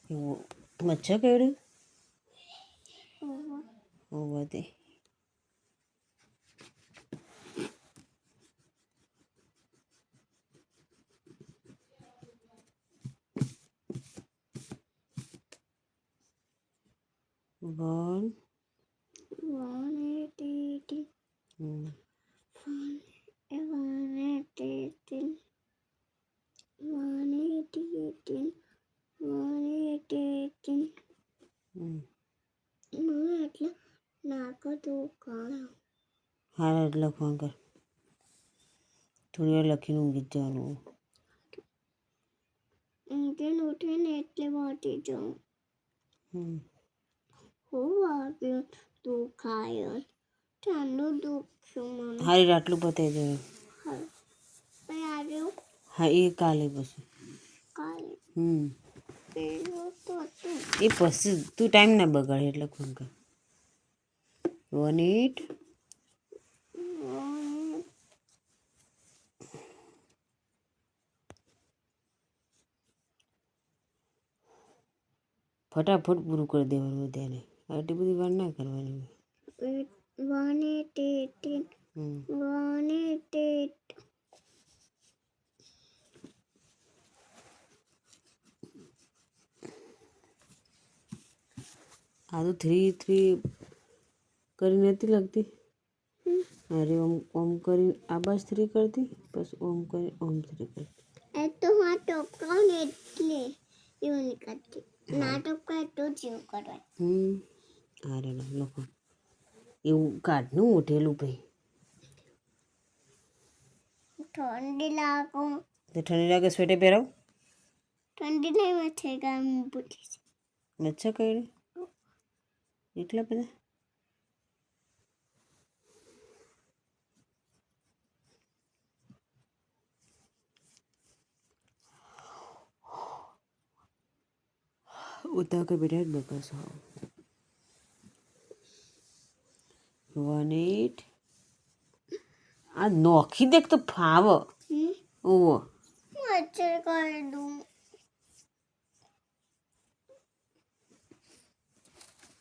એવું મચ્છર કેવડું વધે વન 180 180 180 એટલે નાકો તો કાળો હાર એટલે ફોન કર થોડી વાર લખીને ઊંઘી જ જવાનું ઊંઘીને ઉઠીને એટલે વાટી જાઉં હું વાગ્યું દુખાય ઠંડુ દુખ્યું મને હારી આટલું પતાવી દેવું આવ્યું હા એ કાલે પછી કાલે એ પછી તું ટાઈમ ના બગાડે એટલે ફોન કર 1 8 ફટાફટ પૂરું કરી દેવાનું ત્યારે આટલી બધી વાર ના કરવાની 180 180 આ તો 3 3 કરી નથી લાગતી અરે ઓમ કરી આ બસ 3 કરતી પછી ઓમ કરી ઓમ 3 કરતી એ તો હા ટોપકાઉન એટલે એવું નહીં કરતી ના ટોપકા એટલું જ એવું કરવાય અરે લોકો એવું કાઢનું ઉઠેલું ભાઈ ઠંડી લાગો તો ઠંડી લાગે સ્વેટર પહેરાવ ઠંડી નહીં મચે ગરમ બુટી મચ્છર કઈ એટલા બધા ઉતા કે બેઠા જ બકસ 1 8 આ નોખી દેખ તો ફાવ ઓવો મચ્છર કરી દઉં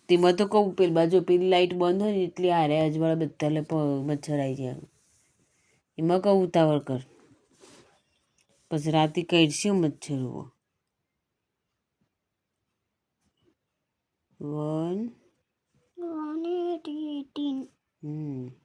તેમાં તો કહું પેલી બાજુ પેલી લાઈટ બંધ હોય ને એટલે હારે અજવાળા બધા મચ્છર આવી જાય એમાં કહું ઉતાવળ કર પછી રાતે કઈડશે મચ્છર 1 180